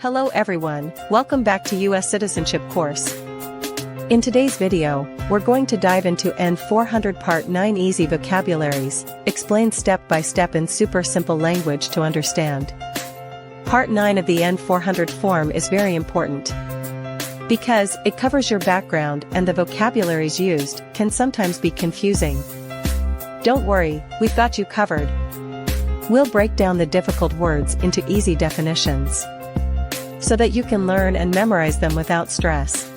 Hello everyone, welcome back to US Citizenship course. In today's video, we're going to dive into N-400 Part 9 Easy Vocabularies, explained step by step in super simple language to understand. Part 9 of the N-400 form is very important, because it covers your background and the vocabularies used can sometimes be confusing. Don't worry, we've got you covered. We'll break down the difficult words into easy definitions, so that you can learn and memorize them without stress.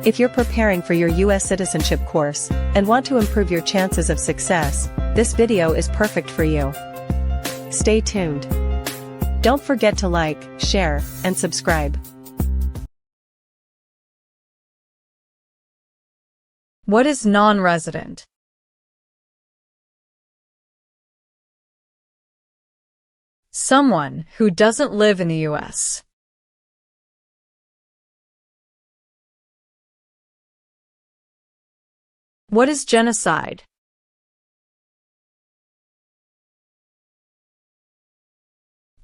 If you're preparing for your US citizenship course and want to improve your chances of success, this video is perfect for you. Stay tuned. Don't forget to like, share, and subscribe. What is non-resident? Someone who doesn't live in the US. What is genocide?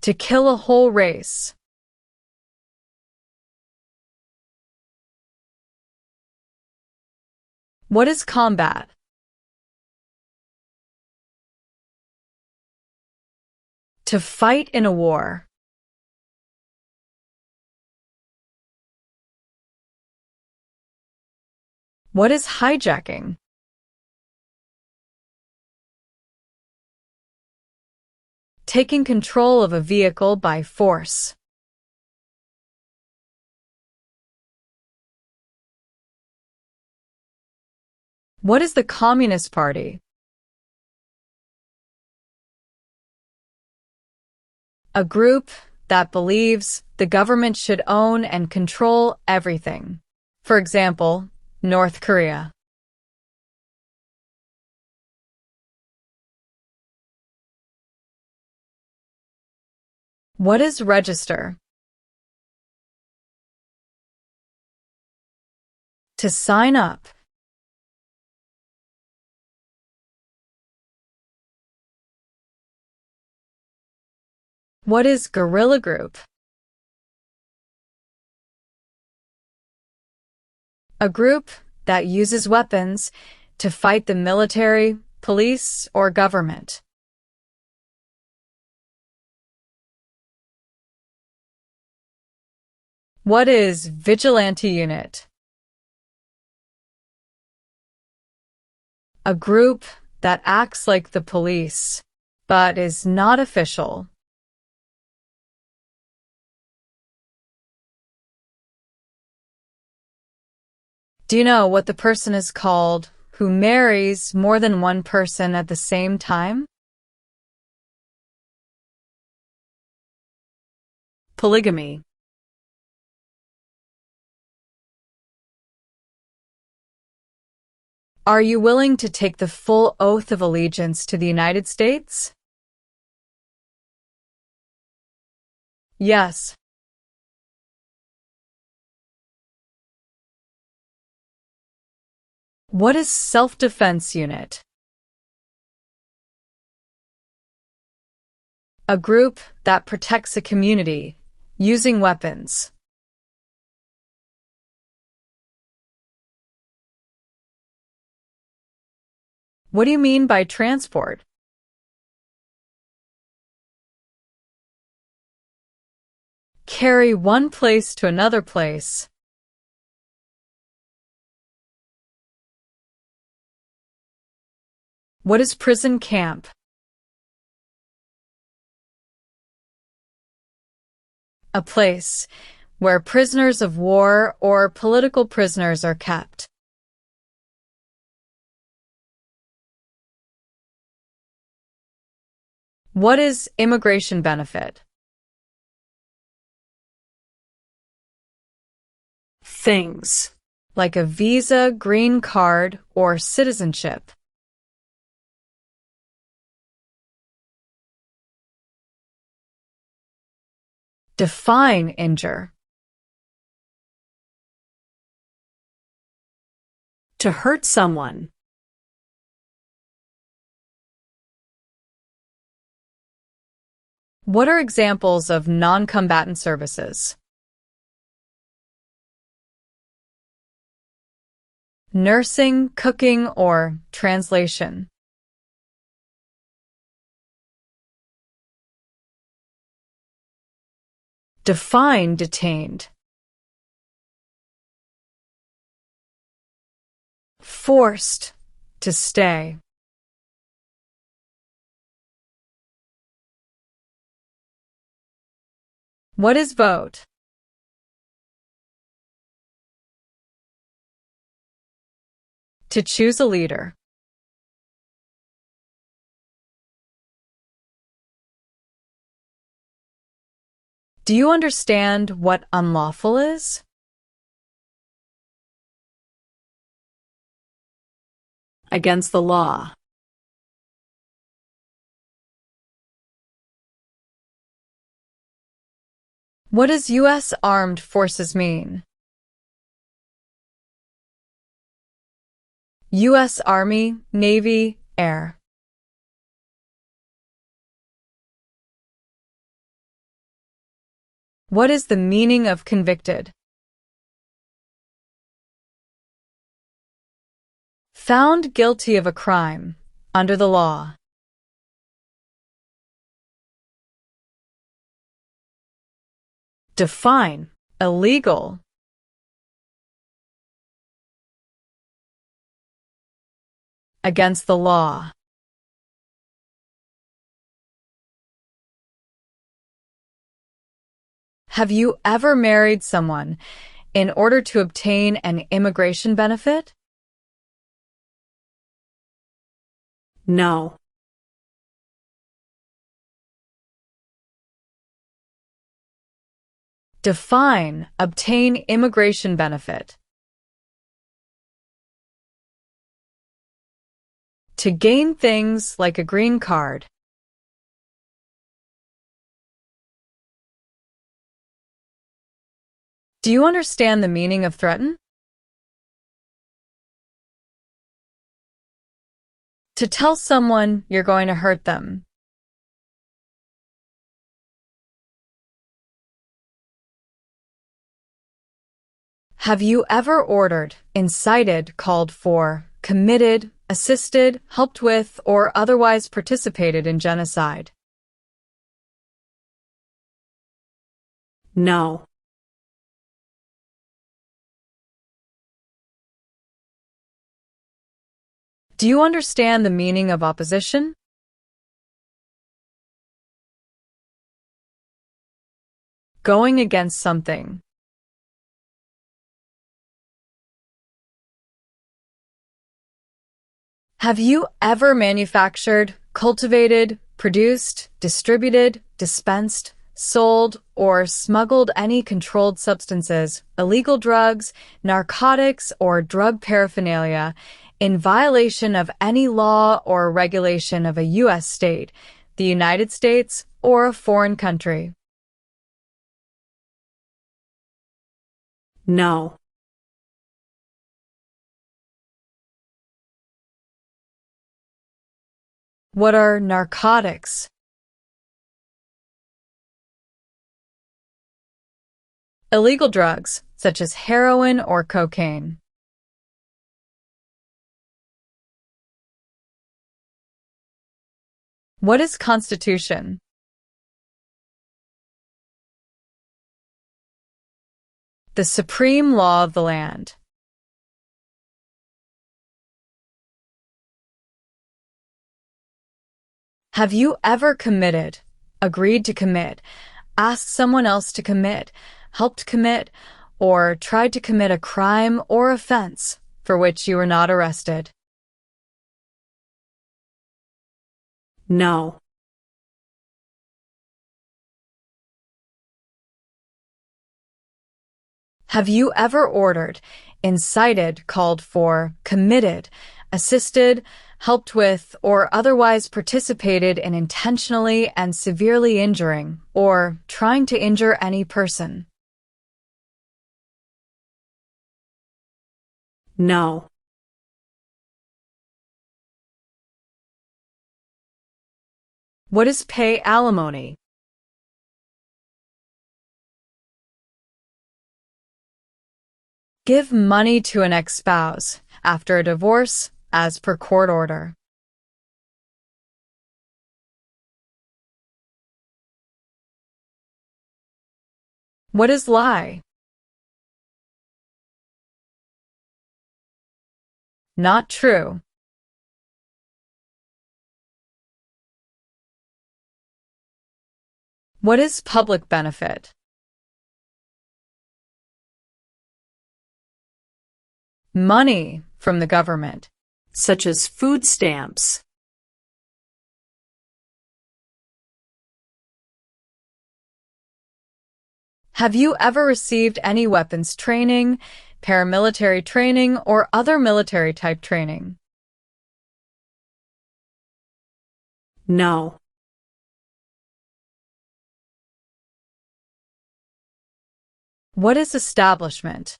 To kill a whole race. What is combat? To fight in a war. What is hijacking? Taking control of a vehicle by force. What is the Communist Party? A group that believes the government should own and control everything. For example, North Korea. What is register? To sign up. What is guerrilla group? A group that uses weapons to fight the military, police, or government. What is vigilante unit? A group that acts like the police, but is not official. Do you know what the person is called who marries more than one person at the same time? Polygamy. Are you willing to take the full oath of allegiance to the United States? Yes. What is self-defense unit? A group that protects a community using weapons. What do you mean by transport? Carry one place to another place. What is prison camp? A place where prisoners of war or political prisoners are kept. What is immigration benefit? Things like a visa, green card, or citizenship. Define injure. To hurt someone. What are examples of non-combatant services? Nursing, cooking, or translation. Define detained. Forced to stay. What is vote? To choose a leader. Do you understand what unlawful is? Against the law. What does U.S. Armed Forces mean? U.S. Army, Navy, Air. What is the meaning of convicted? Found guilty of a crime, under the law. Define illegal. Against the law. Have you ever married someone in order to obtain an immigration benefit? No. Define obtain immigration benefit. To gain things like a green card. Do you understand the meaning of threaten? To tell someone you're going to hurt them. Have you ever ordered, incited, called for, committed, assisted, helped with, or otherwise participated in genocide? No. Do you understand the meaning of opposition? Going against something. Have you ever manufactured, cultivated, produced, distributed, dispensed, sold, or smuggled any controlled substances, illegal drugs, narcotics, or drug paraphernalia in violation of any law or regulation of a U.S. state, the United States, or a foreign country? No. What are narcotics? Illegal drugs, such as heroin or cocaine. What is Constitution? The supreme law of the land. Have you ever committed, agreed to commit, asked someone else to commit, helped commit, or tried to commit a crime or offense for which you were not arrested? No. Have you ever ordered, incited, called for, committed, assisted, helped with, or otherwise participated in intentionally and severely injuring or trying to injure any person? No. What is pay alimony? Give money to an ex-spouse after a divorce as per court order. What is lie? Not true. What is public benefit? Money from the government, such as food stamps. Have you ever received any weapons training, paramilitary training, or other military-type training? No. What is establishment?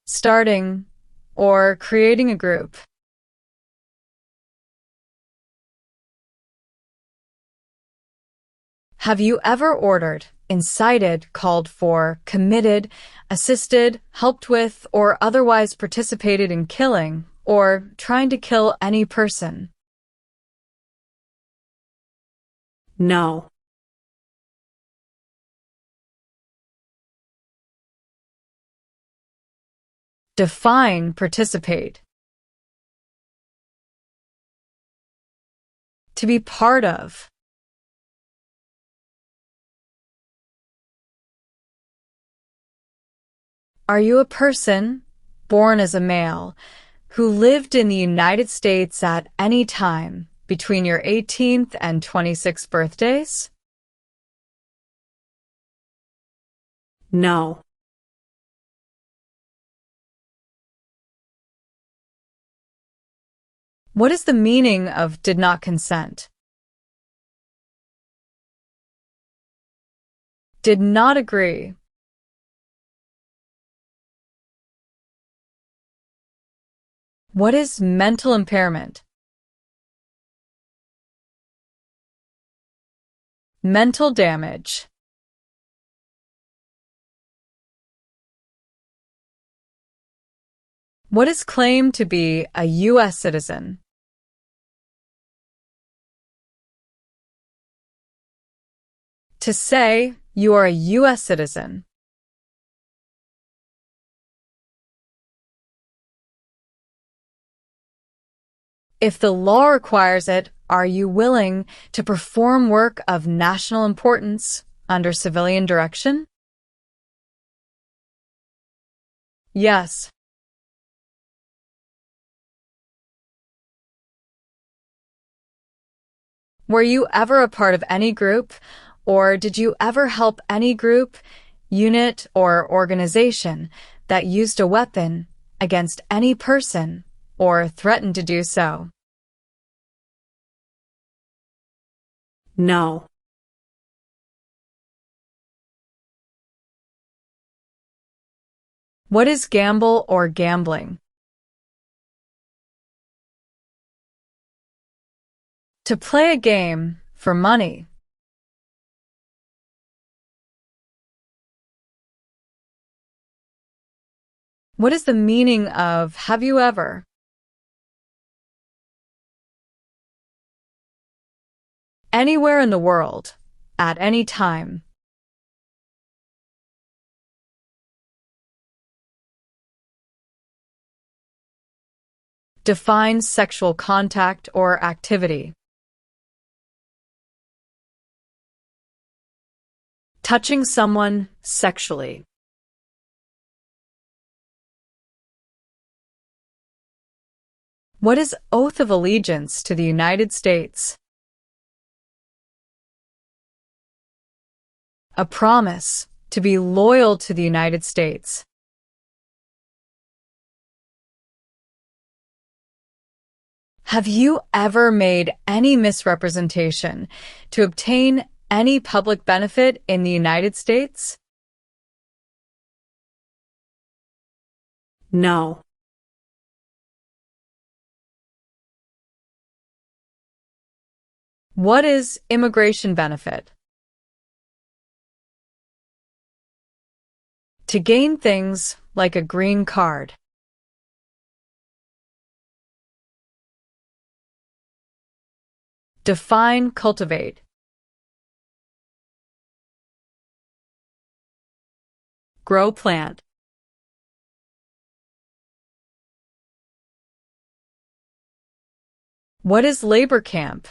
Starting or creating a group. Have you ever ordered, incited, called for, committed, assisted, helped with, or otherwise participated in killing or trying to kill any person? No. Define participate. To be part of. Are you a person, born as a male, who lived in the United States at any time between your 18th and 26th birthdays? No. What is the meaning of did not consent? Did not agree. What is mental impairment? Mental damage. What is claimed to be a U.S. citizen? To say you are a U.S. citizen. If the law requires it, are you willing to perform work of national importance under civilian direction? Yes. Were you ever a part of any group, or did you ever help any group, unit, or organization that used a weapon against any person or threatened to do so? No. What is gamble or gambling? To play a game for money. What is the meaning of have you ever? Anywhere in the world, at any time. Define sexual contact or activity. Touching someone sexually. What is oath of allegiance to the United States? A promise to be loyal to the United States. Have you ever made any misrepresentation to obtain any public benefit in the United States? No. What is immigration benefit? To gain things like a green card. Define cultivate. Grow plant. What is labor camp?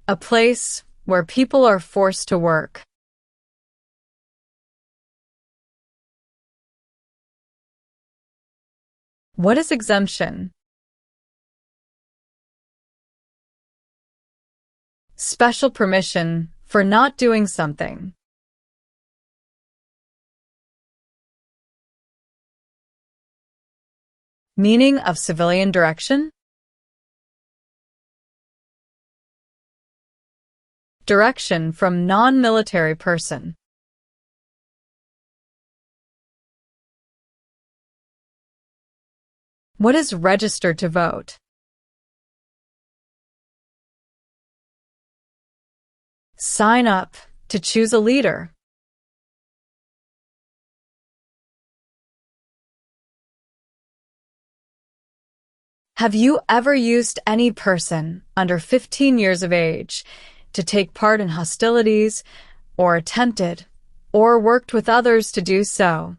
A place where people are forced to work. What is exemption? Special permission for not doing something. Meaning of civilian direction? Direction from non-military person. What is registered to vote? Sign up to choose a leader. Have you ever used any person under 15 years of age to take part in hostilities, or attempted, or worked with others to do so?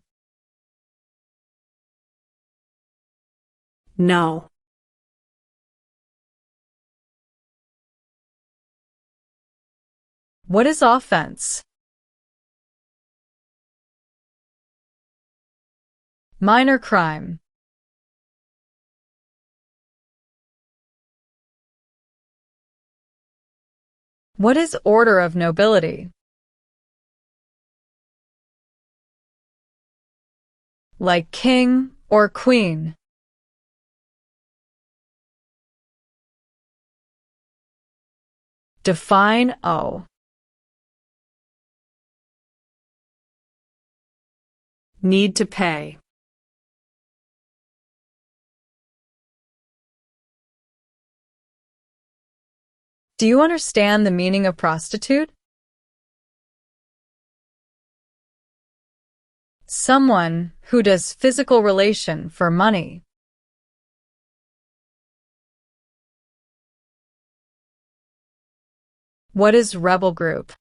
No. What is offense? Minor crime. What is order of nobility? Like king or queen. Define O. Need to pay. Do you understand the meaning of prostitute? Someone who does physical relation for money. What is rebel group?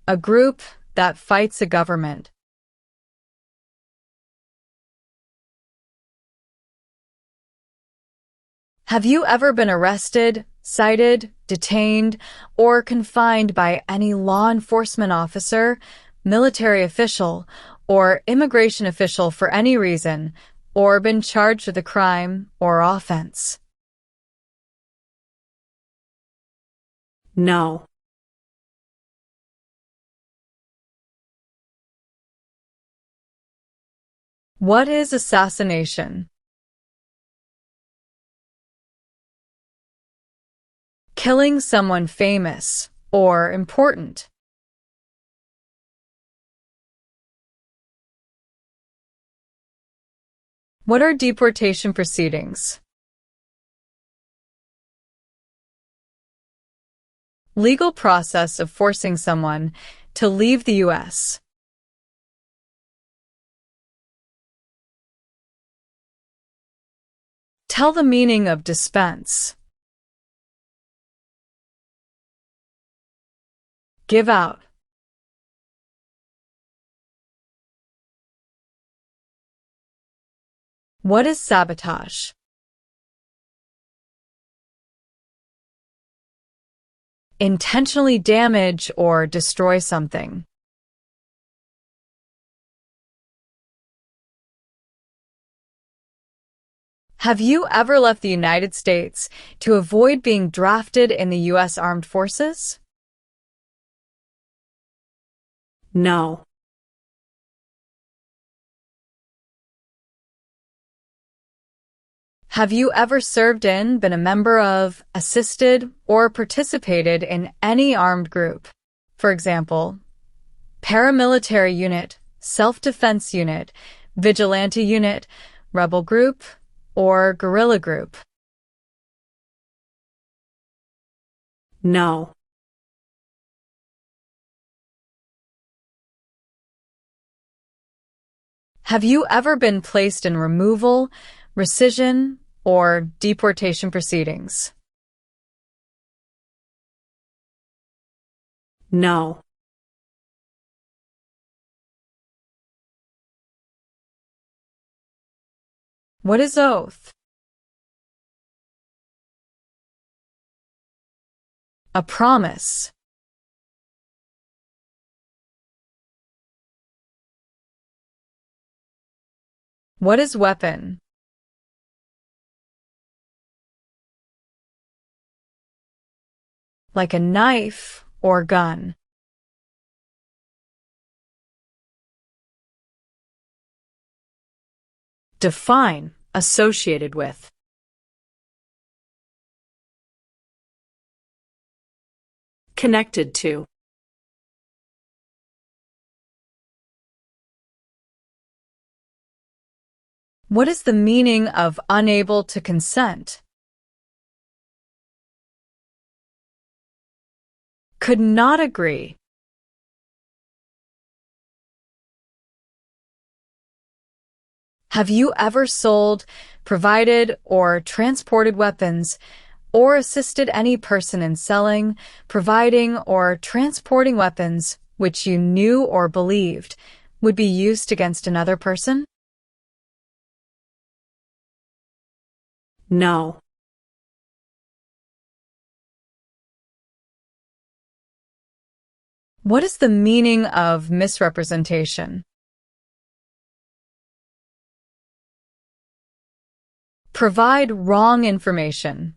A group that fights a government. Have you ever been arrested, cited, detained, or confined by any law enforcement officer, military official, or immigration official for any reason, or been charged with a crime or offense? No. What is assassination? Killing someone famous or important. What are deportation proceedings? Legal process of forcing someone to leave the U.S. Tell the meaning of dispense. Give out. What is sabotage? Intentionally damage or destroy something. Have you ever left the United States to avoid being drafted in the U.S. Armed Forces? No. Have you ever served in, been a member of, assisted, or participated in any armed group? For example, paramilitary unit, self-defense unit, vigilante unit, rebel group, or guerrilla group? No. Have you ever been placed in removal, rescission, or deportation proceedings? No. What is oath? A promise. What is weapon? Like a knife or gun. Define associated with. Connected to. What is the meaning of unable to consent? Could not agree. Have you ever sold, provided, or transported weapons, or assisted any person in selling, providing, or transporting weapons which you knew or believed would be used against another person? No. What is the meaning of misrepresentation? Provide wrong information.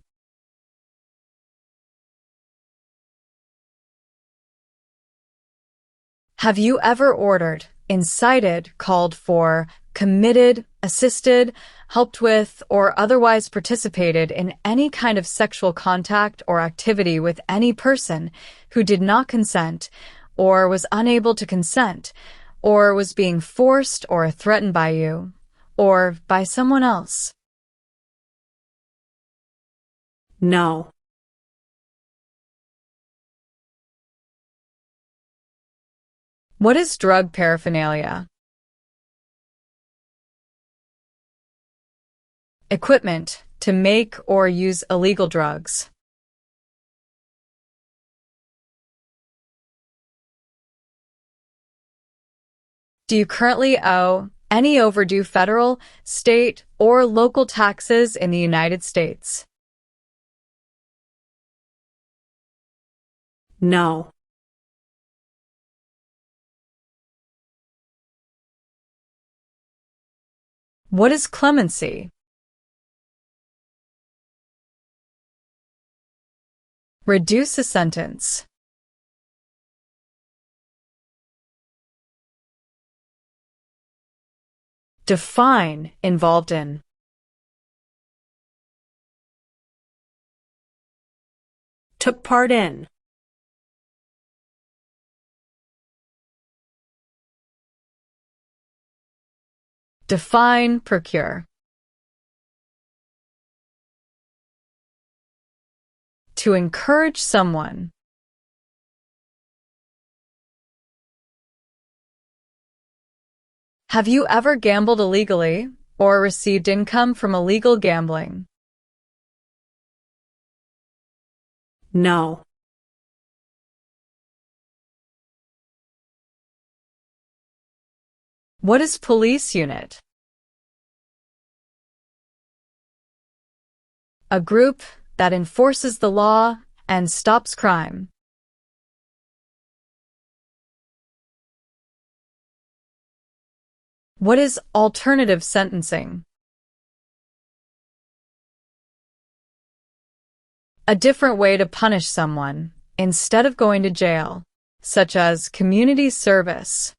Have you ever ordered, incited, called for, committed, assisted, helped with, or otherwise participated in any kind of sexual contact or activity with any person who did not consent, or was unable to consent, or was being forced or threatened by you, or by someone else? No. What is drug paraphernalia? Equipment to make or use illegal drugs. Do you currently owe any overdue federal, state, or local taxes in the United States? No. What is clemency? Reduce a sentence. Define involved in. Took part in. Define procure. To encourage someone. Have you ever gambled illegally or received income from illegal gambling? No. What is police unit? A group that enforces the law and stops crime. What is alternative sentencing? A different way to punish someone instead of going to jail, such as community service.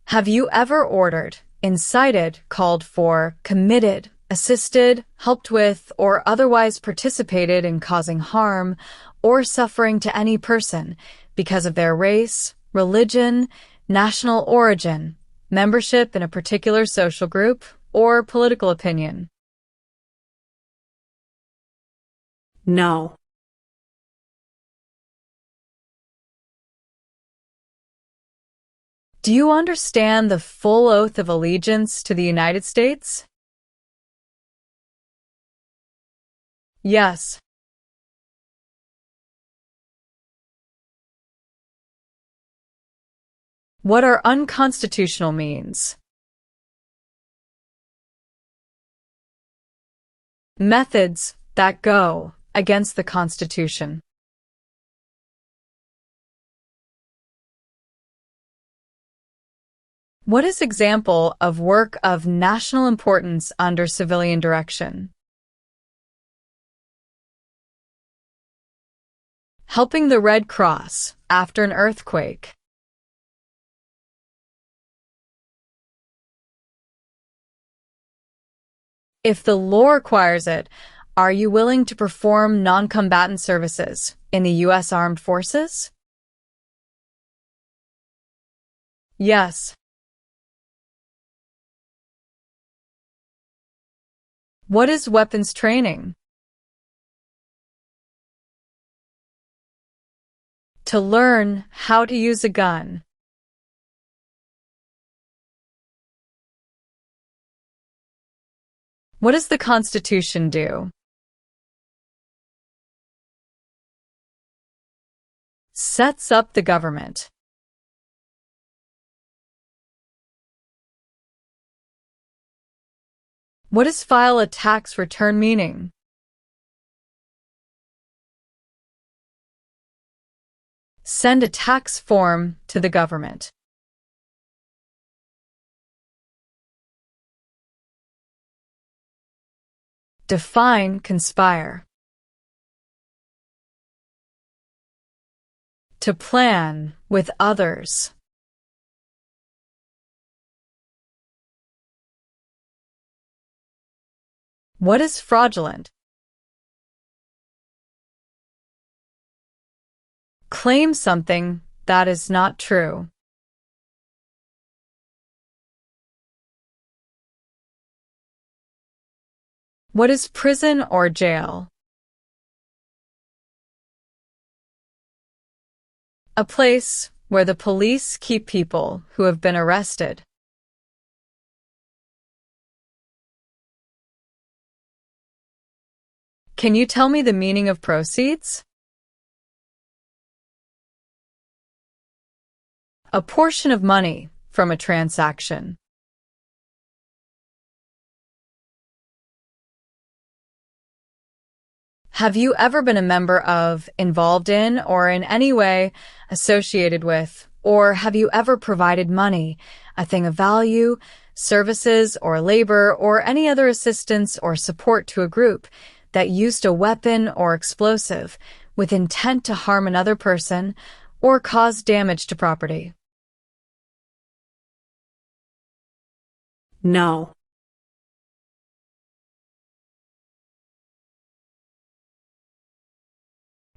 Have you ever ordered, incited, called for, committed, assisted, helped with, or otherwise participated in causing harm or suffering to any person because of their race, religion, national origin, membership in a particular social group, or political opinion. No. Do you understand the full oath of allegiance to the United States? Yes. What are unconstitutional means? Methods that go against the Constitution. What is example of work of national importance under civilian direction? Helping the Red Cross after an earthquake. If the law requires it, are you willing to perform non-combatant services in the U.S. Armed Forces? Yes. What is weapons training? To learn how to use a gun. What does the Constitution do? Sets up the government. What does file a tax return meaning? Send a tax form to the government. Define conspire. To plan with others. What is fraudulent? Claim something that is not true. What is prison or jail? A place where the police keep people who have been arrested. Can you tell me the meaning of proceeds? A portion of money from a transaction. Have you ever been a member of, involved in, or in any way associated with, or have you ever provided money, a thing of value, services or labor, or any other assistance or support to a group that used a weapon or explosive with intent to harm another person or cause damage to property? No.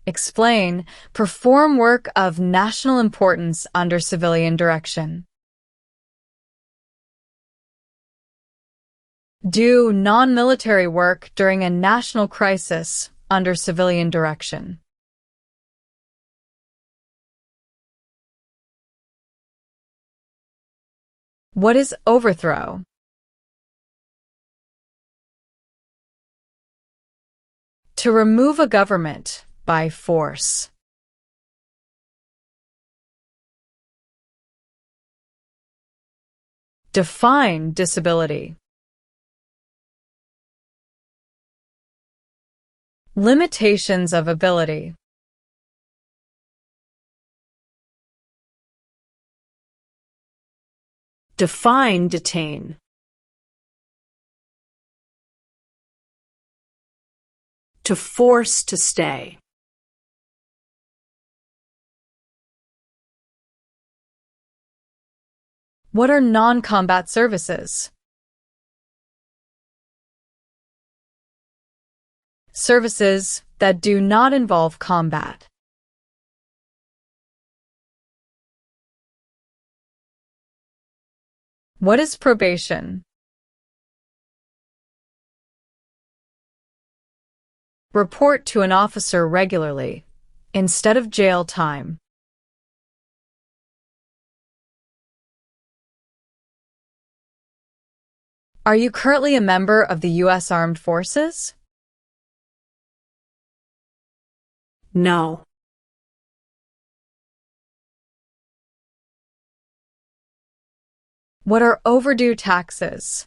Explain, perform work of national importance under civilian direction. Do non-military work during a national crisis under civilian direction. What is overthrow? To remove a government by force. Define disability. Limitations of ability. Define detain. To force to stay. What are non-combat services? Services that do not involve combat. What is probation? report to an officer regularly, instead of jail time. Are you currently a member of the U.S. Armed Forces? No. What are overdue taxes?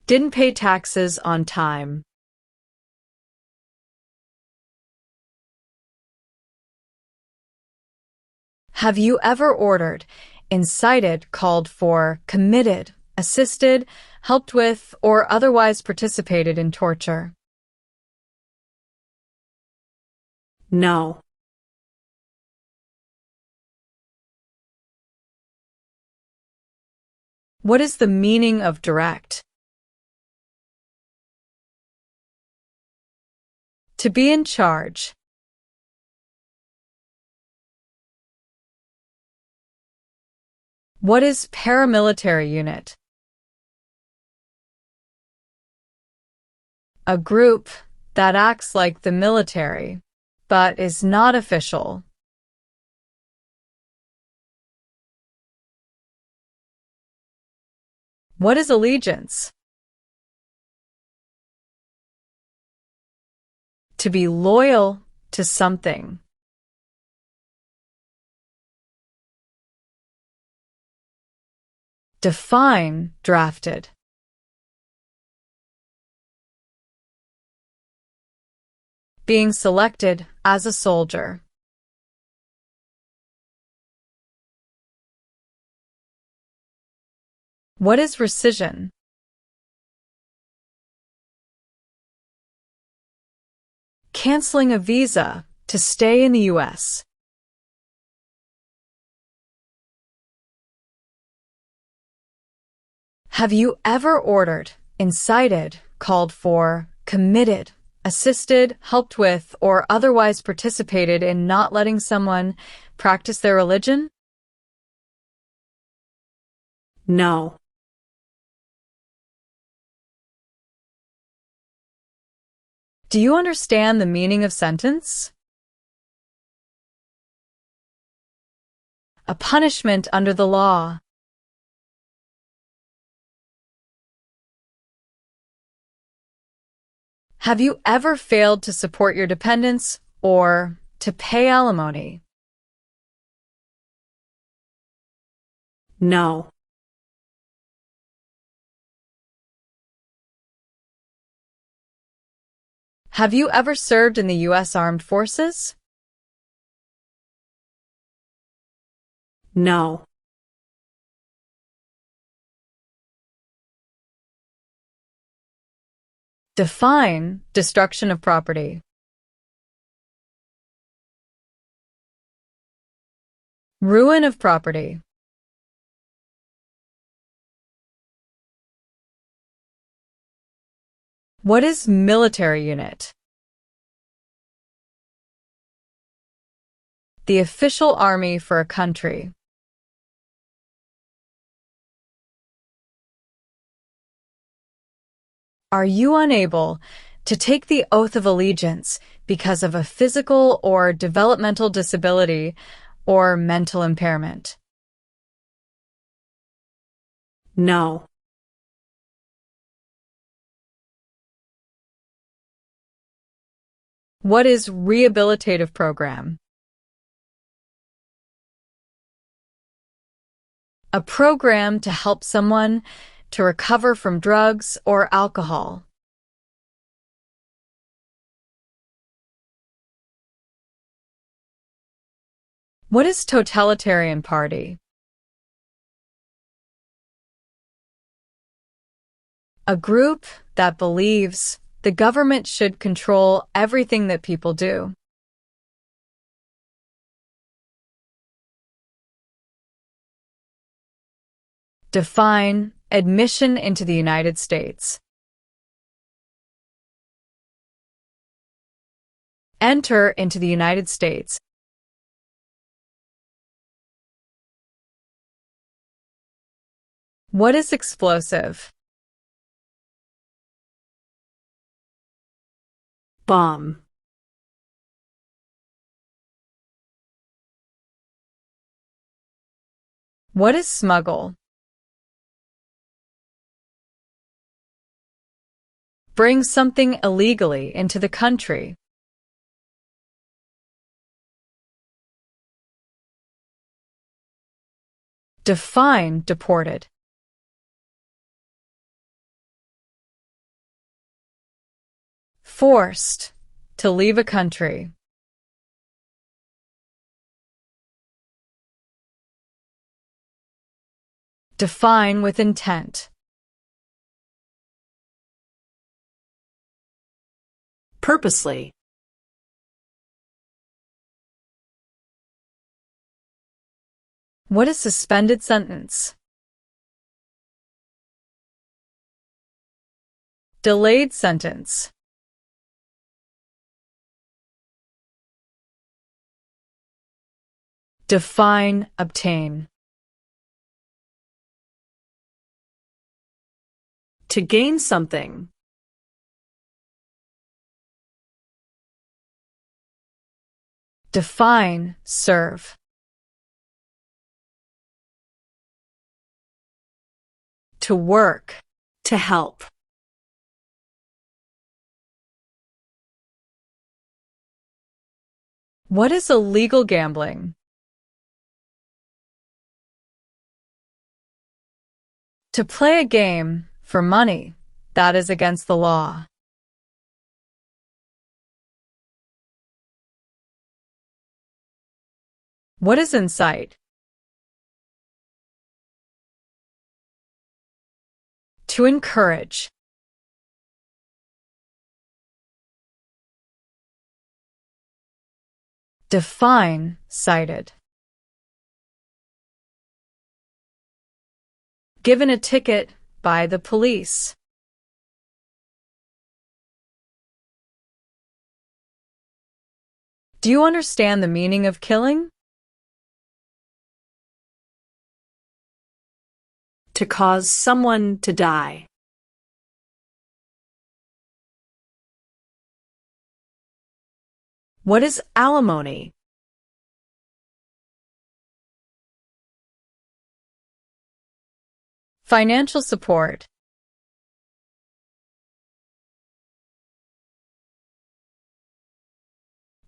Didn't pay taxes on time. Have you ever ordered, incited, called for, committed, assisted, helped with, or otherwise participated in torture? No. What is the meaning of direct? To be in charge. What is paramilitary unit? A group that acts like the military, but is not official. What is allegiance? To be loyal to something. Define drafted. Being selected as a soldier. What is rescission? Canceling a visa to stay in the U.S. Have you ever ordered, incited, called for, committed, assisted, helped with, or otherwise participated in not letting someone practice their religion? No. Do you understand the meaning of sentence? A punishment under the law. Have you ever failed to support your dependents or to pay alimony? No. Have you ever served in the U.S. Armed Forces? No. Define destruction of property. Ruin of property. What is military unit? The official army for a country. Are you unable to take the oath of allegiance because of a physical or developmental disability or mental impairment? No. What is rehabilitative program? A program to help someone to recover from drugs or alcohol. What is totalitarian party? A group that believes the government should control everything that people do. Define admission into the United States. Enter into the United States. What is explosive? bomb, What is smuggle? Bring something illegally into the country. Define deported. Forced to leave a country. Define with intent. purposely, What is suspended sentence? Delayed sentence. Define obtain. to gain something, Define serve. To work. to help, What is illegal gambling? To play a game for money that is against the law. What is incite? To encourage. Define cited. Given a ticket by the police. Do you understand the meaning of killing? to cause someone to die, What is alimony? Financial support.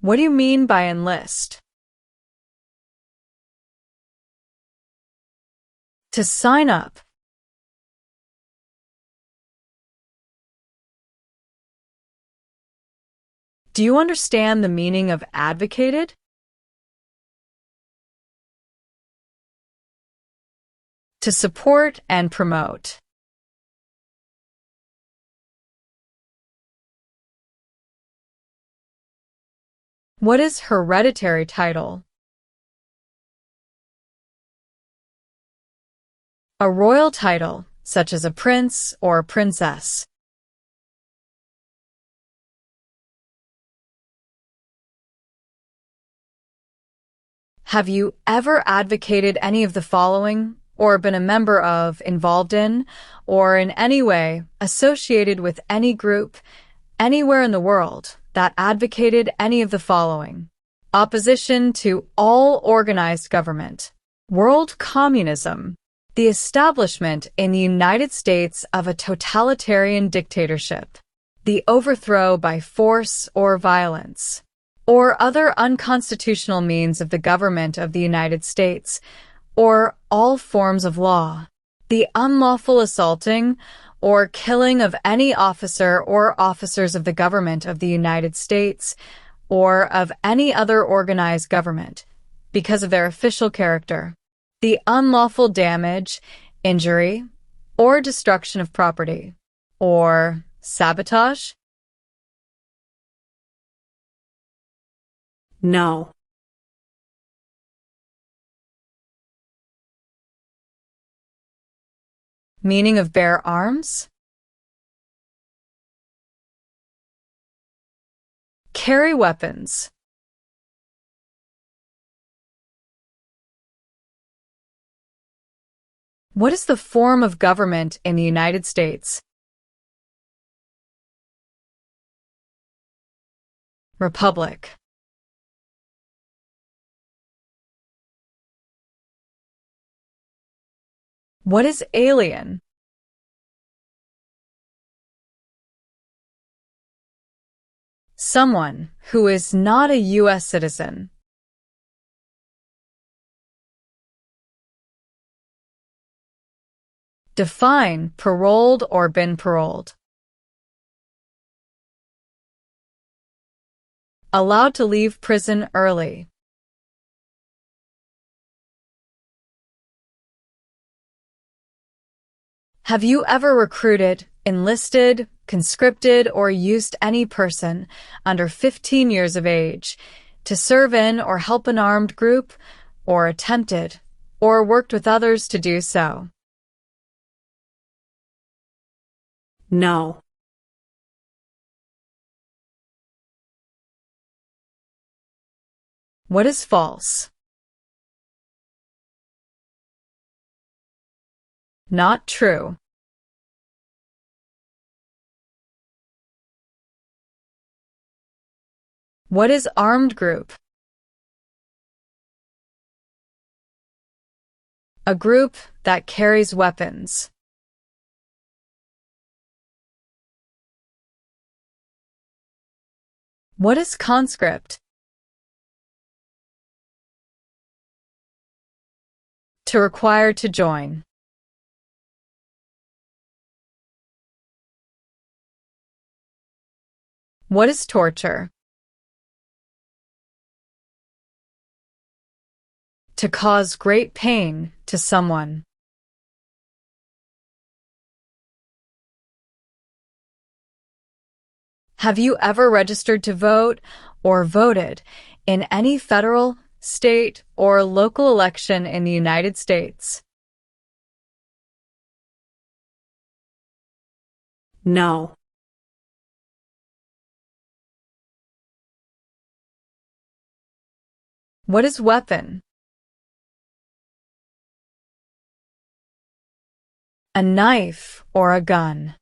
What do you mean by enlist? To sign up. Do you understand the meaning of advocated? To support and promote. What is hereditary title? A royal title, such as a prince or princess. Have you ever advocated any of the following, or been a member of, involved in, or in any way associated with any group, anywhere in the world, that advocated any of the following? Opposition to all organized government, world communism, the establishment in the United States of a totalitarian dictatorship, the overthrow by force or violence, or other unconstitutional means of the government of the United States, or all forms of law, the unlawful assaulting or killing of any officer or officers of the government of the United States, or of any other organized government, because of their official character, the unlawful damage, injury, or destruction of property, or sabotage. no, Meaning of bear arms? Carry weapons. What is the form of government in the United States? Republic. What is alien? Someone who is not a U.S. citizen. Define paroled or been paroled. Allowed to leave prison early. Have you ever recruited, enlisted, conscripted, or used any person under 15 years of age to serve in or help an armed group, or attempted, or worked with others to do so? No. What is false? Not true. What is armed group? A group that carries weapons. What is conscript? To require to join. What is torture? To cause great pain to someone. Have you ever registered to vote or voted in any federal, state, or local election in the United States? No. What is weapon? A knife or a gun.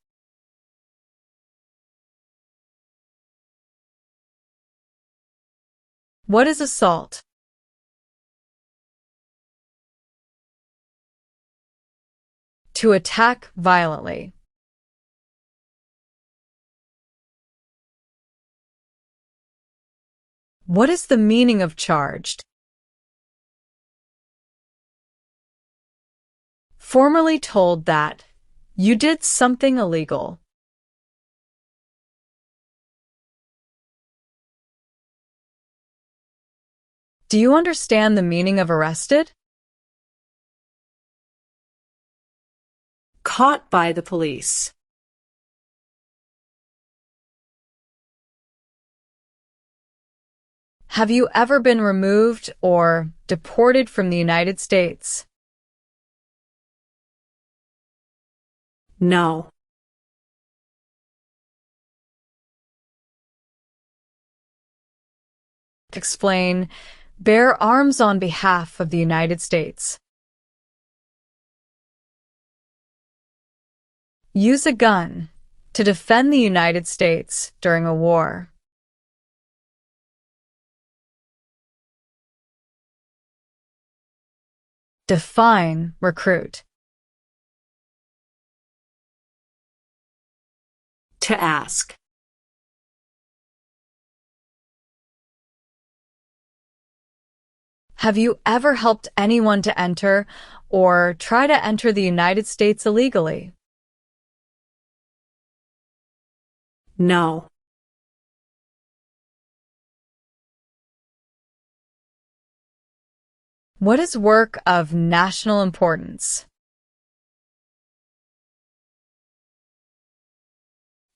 What is assault? To attack violently. What is the meaning of charged? Formally told that you did something illegal. Do you understand the meaning of arrested? Caught by the police. Have you ever been removed or deported from the United States? No. Explain, bear arms on behalf of the United States. Use a gun to defend the United States during a war. Define recruit. To ask. Have you ever helped anyone to enter or try to enter the United States illegally? No. What is work of national importance?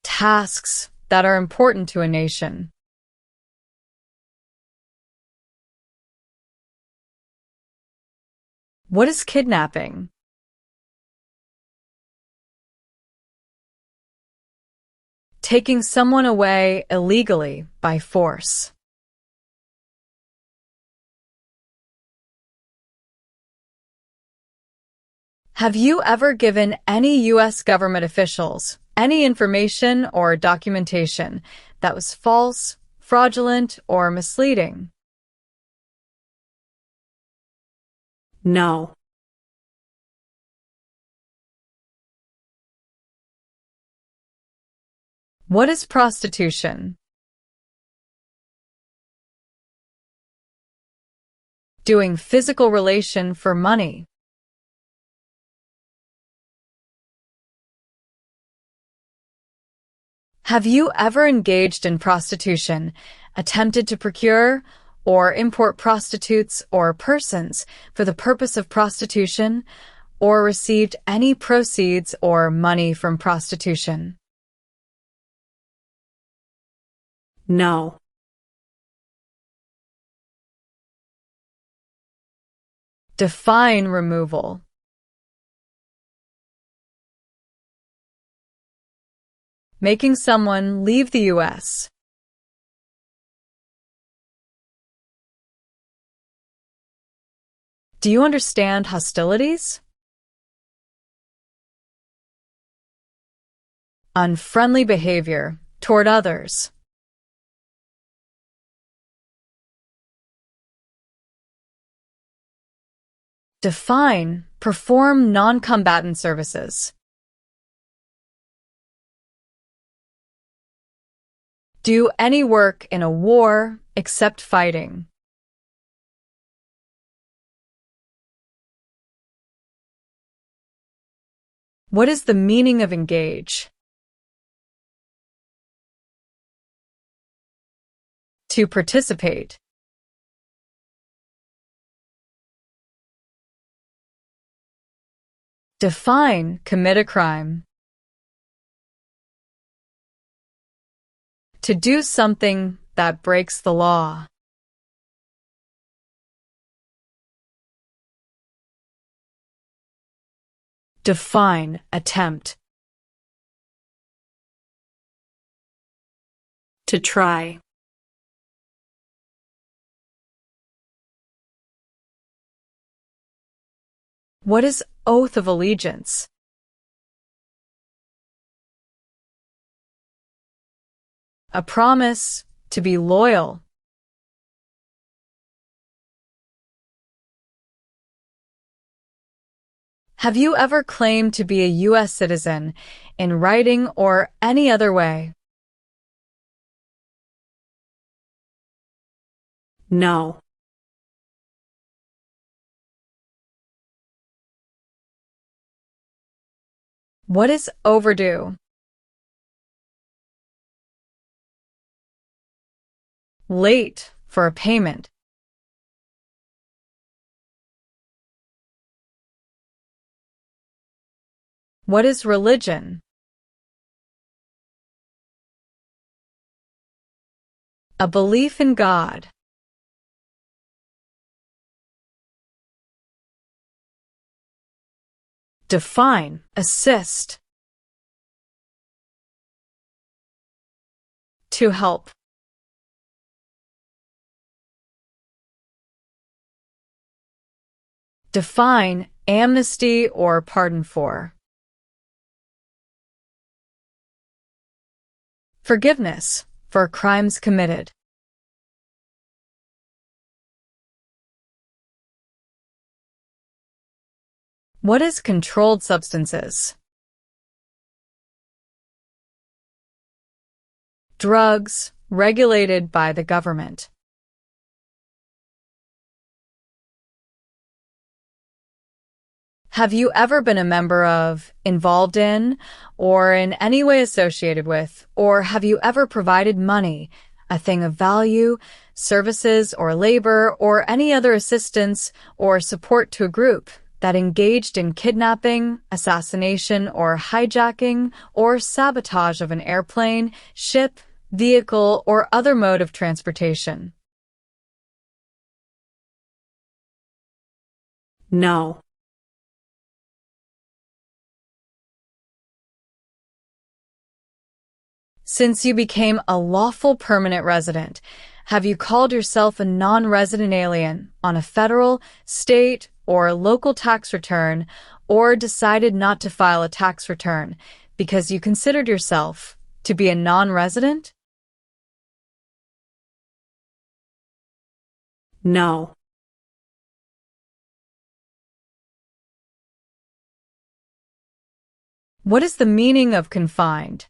Tasks that are important to a nation. What is kidnapping? Taking someone away illegally by force. Have you ever given any U.S. government officials any information or documentation that was false, fraudulent, or misleading? No. What is prostitution? Doing physical relation for money. Have you ever engaged in prostitution, attempted to procure or import prostitutes or persons for the purpose of prostitution, or received any proceeds or money from prostitution? No. Define removal. Making someone leave the U.S. Do you understand hostilities? Unfriendly behavior toward others. Define perform non-combatant services. Do any work in a war except fighting. What is the meaning of engage? To participate. Define commit a crime. To do something that breaks the law. Define attempt. To try. What is oath of allegiance? A promise to be loyal. Have you ever claimed to be a U.S. citizen in writing or any other way? No. What is overdue? Late for a payment. What is religion? A belief in God. Define assist. To help. Define amnesty or pardon for. Forgiveness for crimes committed. What is controlled substances? Drugs regulated by the government. Have you ever been a member of, involved in, or in any way associated with, or have you ever provided money, a thing of value, services or labor, or any other assistance or support to a group that engaged in kidnapping, assassination, or hijacking, or sabotage of an airplane, ship, vehicle, or other mode of transportation? No. Since you became a lawful permanent resident, have you called yourself a non-resident alien on a federal, state, or local tax return, or decided not to file a tax return because you considered yourself to be a non-resident? No. What is the meaning of confined?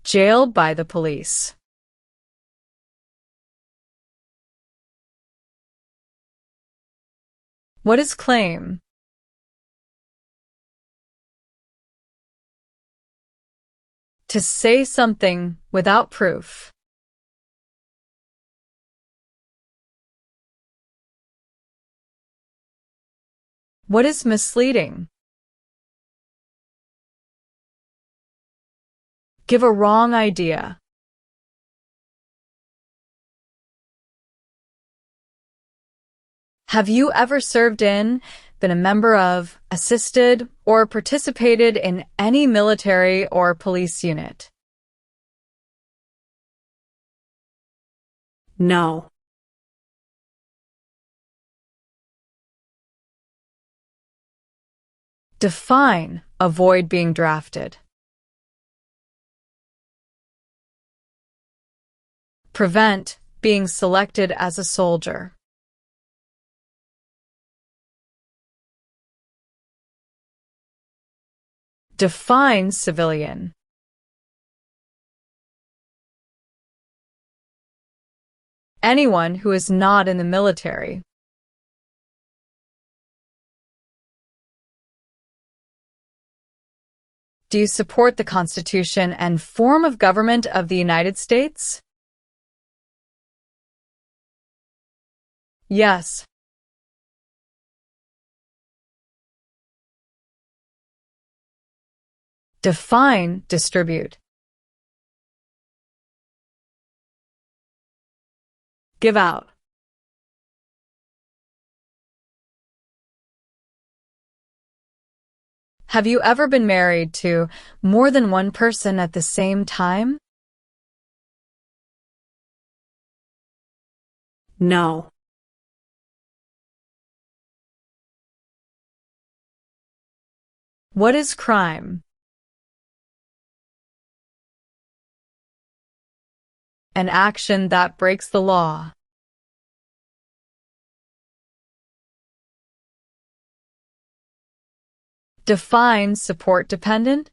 Jailed by the police. What is claim? To say something without proof. What is misleading? Give a wrong idea. Have you ever served in, been a member of, assisted, or participated in any military or police unit? No. Define avoid being drafted. Prevent being selected as a soldier. Define civilian. Anyone who is not in the military. Do you support the Constitution and form of government of the United States? Yes. Define distribute. Give out. Have you ever been married to more than one person at the same time? No. What is crime? An action that breaks the law. Define support dependent.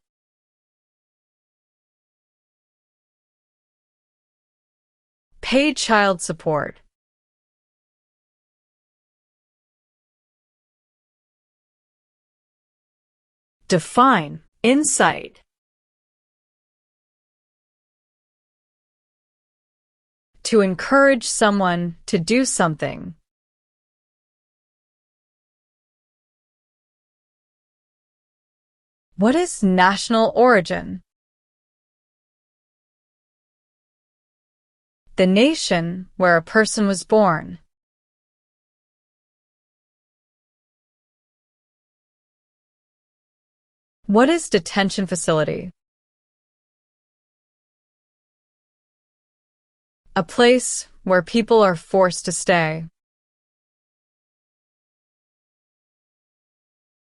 Pay child support. Define insight. To encourage someone to do something. What is national origin? The nation where a person was born. What is detention facility? A place where people are forced to stay.